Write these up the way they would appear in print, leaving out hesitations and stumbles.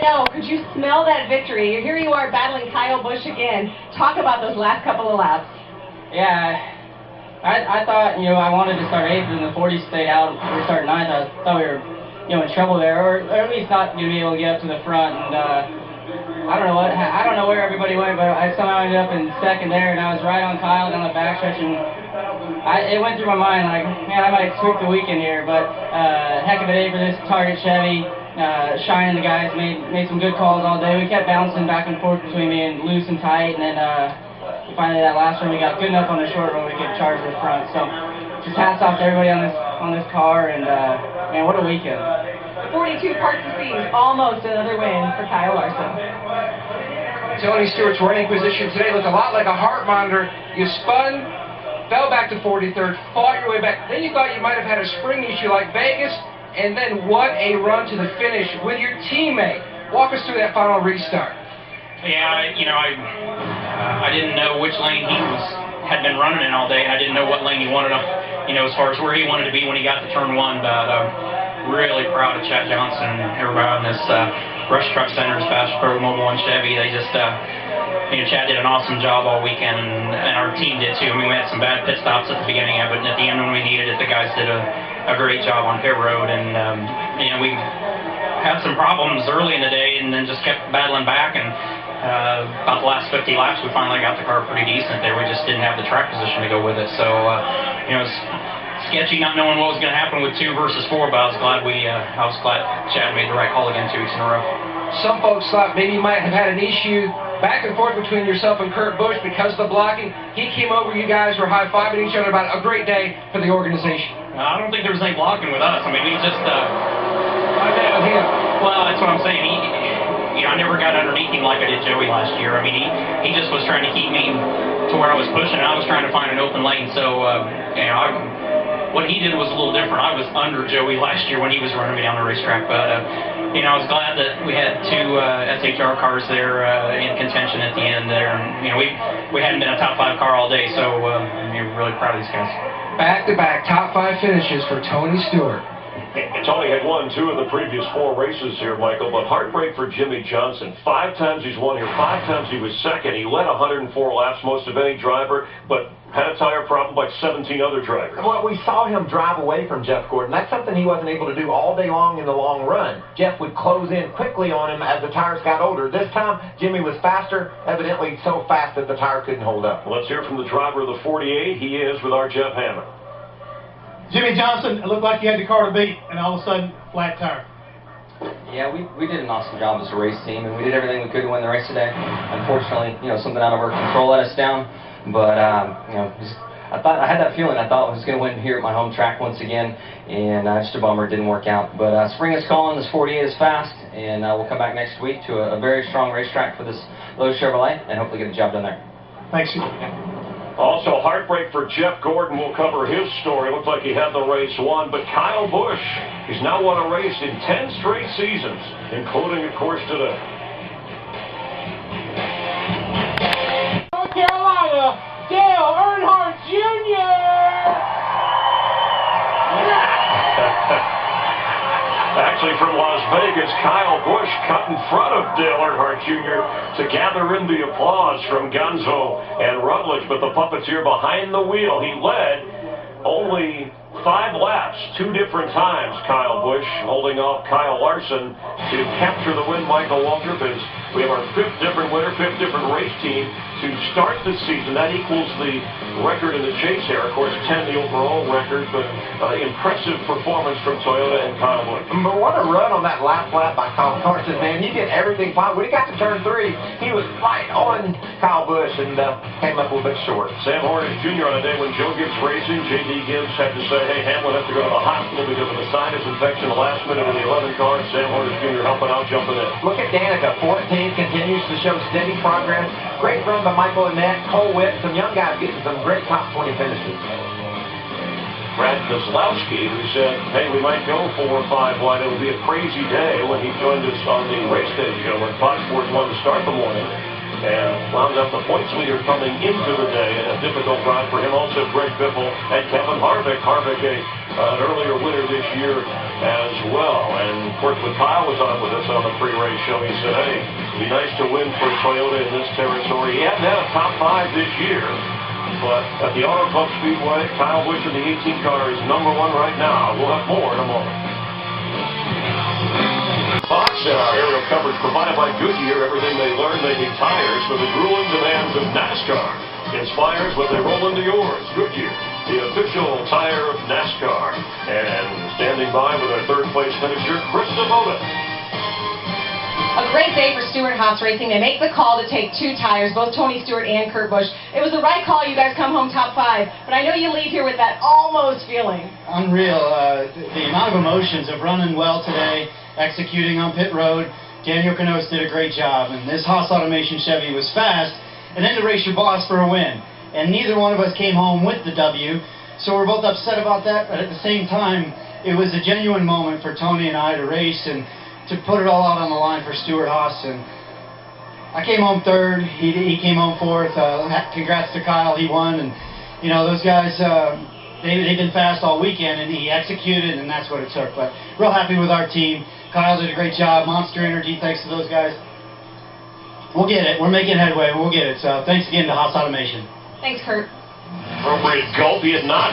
know, could you smell that victory? Here you are battling Kyle Busch again. Talk about those last couple of laps. Yeah, I thought, I wanted to start 8th and the 40 stayed out. We were starting 9th. I thought we were, in trouble there, or at least not going to be able to get up to the front. And I don't know where everybody went, but I somehow ended up in 2nd there, and I was right on Kyle down the backstretch, and it went through my mind like, man, I might sweep the weekend here. But heck of a day for this Target Chevy. Shine and the guys made some good calls all day. We kept bouncing back and forth between being loose and tight, and then finally that last run we got good enough on the short run we could charge to the front. So just hats off to everybody on this car, and man, what a weekend. 42 parts of speed, almost another win for Kyle Larson. Tony Stewart's running position today looked a lot like a heart monitor. You spun, fell back to 43rd, fought your way back. Then you thought you might have had a spring issue like Vegas, and then what a run to the finish with your teammate. Walk us through that final restart. Yeah, I didn't know which lane he had been running in all day. I didn't know what lane he wanted him, as far as where he wanted to be when he got to turn 1. But really proud of Chad Johnson and everybody in this Rush Truck Center's Fast Pro Mobile 1 Chevy. They just, Chad did an awesome job all weekend, and our team did too. I mean, we had some bad pit stops at the beginning of it, and at the end when we needed it, the guys did a great job on pit road. And we had some problems early in the day, and then just kept battling back. And about the last 50 laps, we finally got the car pretty decent there. We just didn't have the track position to go with it. So, it was sketchy not knowing what was going to happen with 2 versus 4, but I was glad Chad made the right call again 2 weeks in a row. Some folks thought maybe you might have had an issue back and forth between yourself and Kurt Busch because of the blocking. He came over, you guys were high-fiving each other about a great day for the organization. I don't think there was any blocking with us. I mean, we just... I met with him. Well, that's what I'm saying. I never got underneath him like I did Joey last year. I mean, he just was trying to keep me to where I was pushing, and I was trying to find an open lane. So, what he did was a little different. I was under Joey last year when he was running me down the racetrack. But, I was glad that we had 2 SHR cars there in contention at the end there. And, we hadn't been a top 5 car all day, so we're really proud of these guys. Back-to-back top 5 finishes for Tony Stewart. Tony had won 2 of the previous 4 races here, Michael, but heartbreak for Jimmie Johnson. 5 times he's won here, 5 times he was second. He led 104 laps, most of any driver, but had a tire problem like 17 other drivers. Well, we saw him drive away from Jeff Gordon. That's something he wasn't able to do all day long in the long run. Jeff would close in quickly on him as the tires got older. This time, Jimmie was faster, evidently so fast that the tire couldn't hold up. Let's hear from the driver of the 48. He is with our Jeff Hammond. Jimmie Johnson, it looked like you had the car to beat, and all of a sudden, flat tire. Yeah, we did an awesome job as a race team, and we did everything we could to win the race today. Unfortunately, something out of our control let us down. But I had that feeling. I thought I was going to win here at my home track once again, and just a bummer it didn't work out. But spring is calling. This 48 is fast, and we'll come back next week to a very strong racetrack for this Lowe's Chevrolet, and hopefully get the job done there. Thanks. Also, heartbreak for Jeff Gordon. We'll cover his story. Looked like he had the race won, but Kyle Busch, he's now won a race in 10 straight seasons, including, of course, today. North Carolina, Dale Earnhardt Jr. Actually, from Las Vegas, Kyle Busch cut in front of Dale Earnhardt Jr. to gather in the applause from Gonzo and Rutledge, but the puppeteer behind the wheel, he led only 5 laps, 2 different times. Kyle Busch holding off Kyle Larson to capture the win. Michael Waltrip, as we have our 5th different winner, 5th different race team to start this season. That equals the record in the chase here. Of course, 10 the overall record, but impressive performance from Toyota and Kyle Busch. But what a run on that last lap by Kyle Larson, man. He did everything fine. When he got to turn 3, he was right on Kyle Busch and came up a little bit short. Sam Hornick Jr. on a day when Joe Gibbs racing, J.D. Gibbs had to say, hey, Hamlin has to go to the hospital because of a sinus infection the last minute of the 11 car. Sam Hornick Jr. helping out, jumping in. Look at Danica, 14, continues to show steady progress. Great run by Michael Annette, Cole Witt, some young guys getting some great top 20 finishes. Brad Keselowski, who said, hey, we might go 4 or 5 wide. It would be a crazy day when he joined us on the race day show when Fox Sports wanted to start the morning. And wound up the points leader coming into the day. A difficult ride for him. Also, Greg Biffle and Kevin Harvick. Harvick, a an earlier winner this year as well. And of course, when Kyle was on with us on the pre-race show, he said, hey, it'd be nice to win for Toyota in this territory. He hadn't had a top 5 this year, but at the Autoclub Speedway, Kyle Busch in the 18 car is #1 right now. We'll have more in a moment. Fox and our aerial coverage provided by Goodyear. Everything they learn, they need tires for the grueling demands of NASCAR. Inspires what they roll into yours. Goodyear, the official tire of NASCAR. And standing by with our third place finisher, Chris DeVota. A great day for Stewart-Haas Racing. They make the call to take 2 tires, both Tony Stewart and Kurt Busch. It was the right call. You guys come home top 5, but I know you leave here with that almost feeling. Unreal. The amount of emotions of running well today, executing on pit road. Daniel Canoes did a great job, and this Haas Automation Chevy was fast, and then to race your boss for a win. And neither one of us came home with the W, so we're both upset about that, but at the same time, it was a genuine moment for Tony and I to race and to put it all out on the line for Stewart-Haas. And I came home 3rd, he came home 4th. Congrats to Kyle, he won. And you know, those guys, they've been fast all weekend, and he executed, and that's what it took. But real happy with our team. Kyle did a great job. Monster Energy, thanks to those guys. We'll get it. We're making headway. We'll get it. So thanks again to Haas Automation. Thanks, Kurt. Appropriate gulp. He had not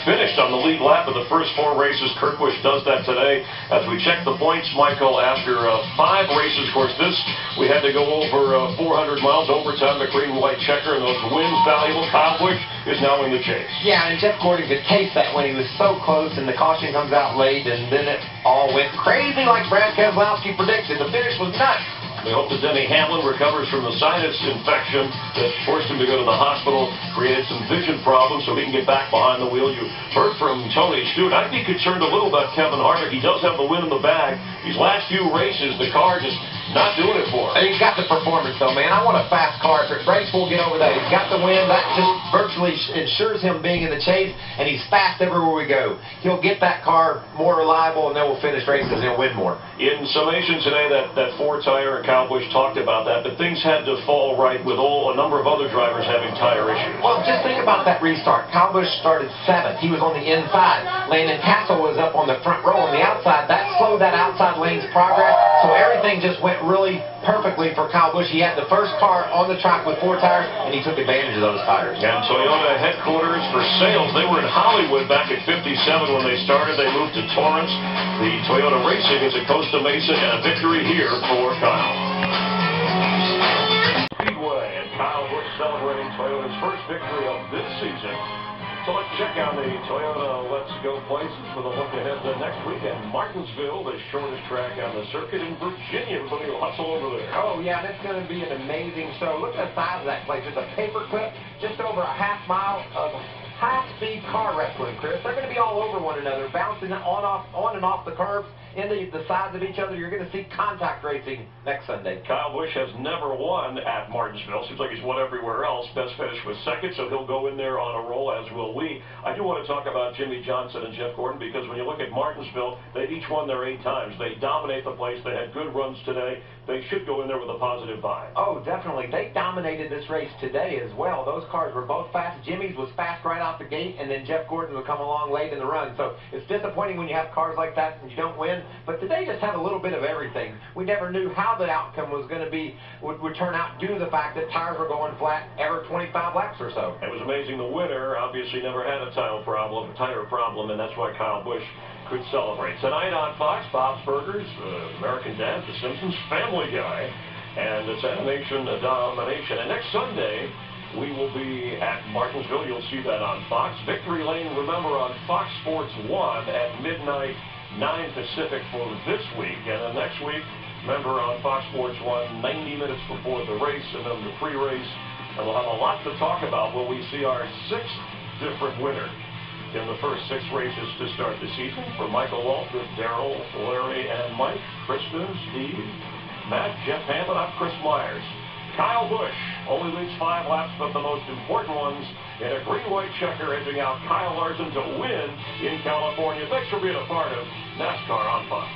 finished on the lead lap of the first 4 races. Kurt Busch does that today. As we check the points, Michael, after 5 races, of course, this we had to go over 400 miles overtime, the green and white checker, and those wins valuable. Kyle Busch is now in the chase. Yeah, and Jeff Gordon could taste that when he was so close, and the caution comes out late, and then it all went crazy like Brad Keselowski predicted. The finish was nuts. We hope that Denny Hamlin recovers from the sinus infection that forced him to go to the hospital, created some vision problems, so he can get back behind the wheel. You heard from Tony Stewart. I'd be concerned a little about Kevin Harvick. He does have the win in the bag. These last few races, the car just not doing it for him. And he's got the performance, though, man. I want a fast car. If it breaks, we'll get over that. He's got the win. That just virtually ensures him being in the chase, and he's fast everywhere we go. He'll get that car more reliable, and then we'll finish races, and he'll win more. In summation today, that 4-tire, and Kyle Busch talked about that, but things had to fall right with a number of other drivers having tire issues. Well, just think about that restart. Kyle Busch started 7th. He was on the inside. Landon Castle was up on the front row on the outside. That slowed that outside lane's progress, so everything just went really perfectly for Kyle Busch. He had the first car on the track with 4 tires, and he took advantage of those tires. And Toyota headquarters for sales, they were in Hollywood back at 57 when they started. They moved to Torrance. The Toyota Racing is at Costa Mesa, and a victory here for Kyle. Speedway, and Kyle Busch celebrating Toyota's first victory of this season. So let's check on the Toyota Let's Go places for the look ahead to next weekend. Martinsville, the shortest track on the circuit in Virginia. Everybody will hustle over there. Oh, yeah, that's going to be an amazing show. Look at the size of that place. It's a paperclip, just over a half mile of high-speed car wrestling, Chris. They're going to be all over one another, bouncing on and off the curbs, into the sides of each other. You're going to see contact racing next Sunday. Kyle Busch has never won at Martinsville. Seems like he's won everywhere else. Best finish was 2nd, so he'll go in there on a roll, as will we. I do want to talk about Jimmie Johnson and Jeff Gordon, because when you look at Martinsville, they've each won there 8 times. They dominate the place. They had good runs today. They should go in there with a positive vibe. Oh, definitely. They dominated this race today as well. Those cars were both fast. Jimmie's was fast right out the gate, and then Jeff Gordon would come along late in the run. So it's disappointing when you have cars like that and you don't win. But today just had a little bit of everything. We never knew how the outcome was going to be, would turn out due to the fact that tires were going flat every 25 laps or so. It was amazing. The winner obviously never had a tire problem, and that's why Kyle Busch could celebrate. Tonight on Fox, Bob's Burgers, American Dad, The Simpsons, Family Guy, and it's Animation Domination. And next Sunday, we will be at Martinsville. You'll see that on Fox. Victory Lane, remember, on Fox Sports 1 at midnight, 9 Pacific for this week. And then next week, remember, on Fox Sports 1, 90 minutes before the race, and then the pre-race. And we'll have a lot to talk about when we see our 6th different winner in the first 6 races to start the season. For Michael Waltrip, Darrell, Larry, and Mike, Kristen, Steve, Matt, Jeff Hammond, I'm Chris Myers. Kyle Busch only leads 5 laps, but the most important ones in a green-white checker, edging out Kyle Larson to win in California. Thanks for being a part of NASCAR on Fox.